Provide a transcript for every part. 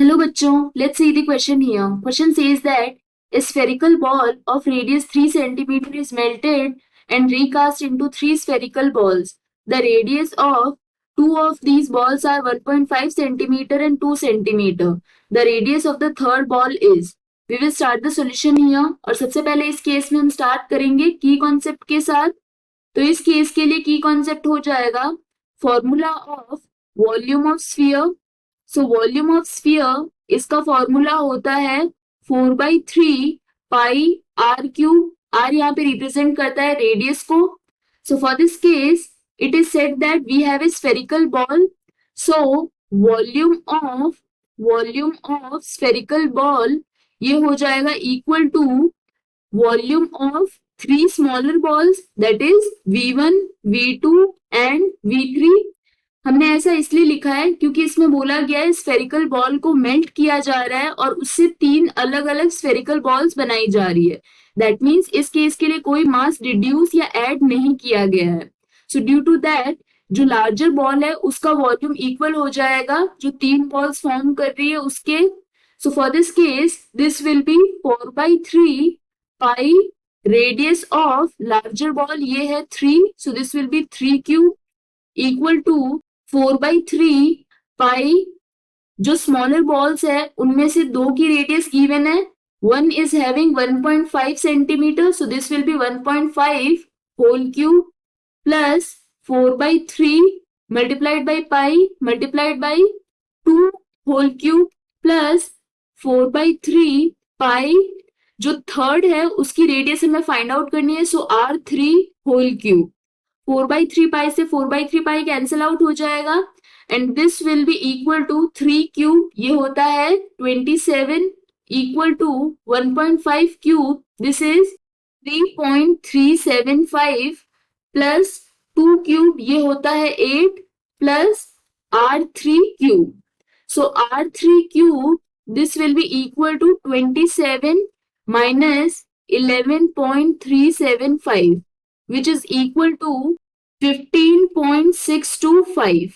Hello bachcho, let's see the question here. Question says that a spherical ball of radius 3 cm is melted and recast into 3 spherical balls. The radius of two of these balls are 1.5 cm and 2 cm. The radius of the third ball is. We will start the solution here. और सबसे पहले इस case में हम start करेंगे की concept के साथ. तो इस केस के लिए की कॉन्सेप्ट हो जाएगा formula of volume of sphere. So volume of sphere इसका फॉर्मूला होता है 4/3 पाई आर क्यूब. आर यहाँ पे रिप्रेजेंट करता है रेडियस को. So for this case it is said that we have a spherical ball. So volume of spherical ball ये हो जाएगा equal to volume of 3 smaller balls, that is V1, V2 and V3. हमने ऐसा इसलिए लिखा है क्योंकि इसमें बोला गया है स्फेरिकल बॉल को मेल्ट किया जा रहा है और उससे 3 अलग अलग स्फेरिकल बॉल्स बनाई जा रही है. दैट मीन्स इस केस के लिए कोई मास रिड्यूस या ऐड नहीं किया गया है. सो ड्यू टू दैट जो लार्जर बॉल है उसका वॉल्यूम इक्वल हो जाएगा जो 3 बॉल्स फॉर्म कर रही है उसके. So for this case this will be 4/3 pi radius of larger ball ये है 3. So this will be 3 cube equal to 4/3 pi जो स्मॉलर बॉल्स है उनमें से 2 की रेडियस गिवन है. One is having 1.5 centimetre, so this will be 1.5 whole cube plus 4/3 multiplied by pi multiplied by 2 whole cube plus 4/3 pi जो third है उसकी radius हमें फाइंड आउट करनी है. सो R3 होल क्यूब. 4/3 पाई से 4/3 पाई कैंसिल आउट हो जाएगा and this will be equal to 3 cube. ये होता है 27 equal to 1.5 cube. This is 3.375 plus 2 cube ये होता है 8 plus R3 cube. So R3 cube this will be equal to 27 minus 11.375 which is equal to 15.625.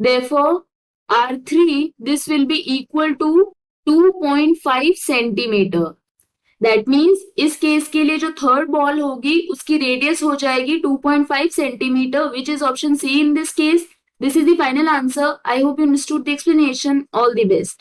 Therefore, R3 this will be equal to 2.5 centimeter. That means इस case के लिए जो third ball होगी उसकी radius हो जाएगी 2.5 centimeter, which is option C in this case. This is the final answer. I hope you understood the explanation. All the best.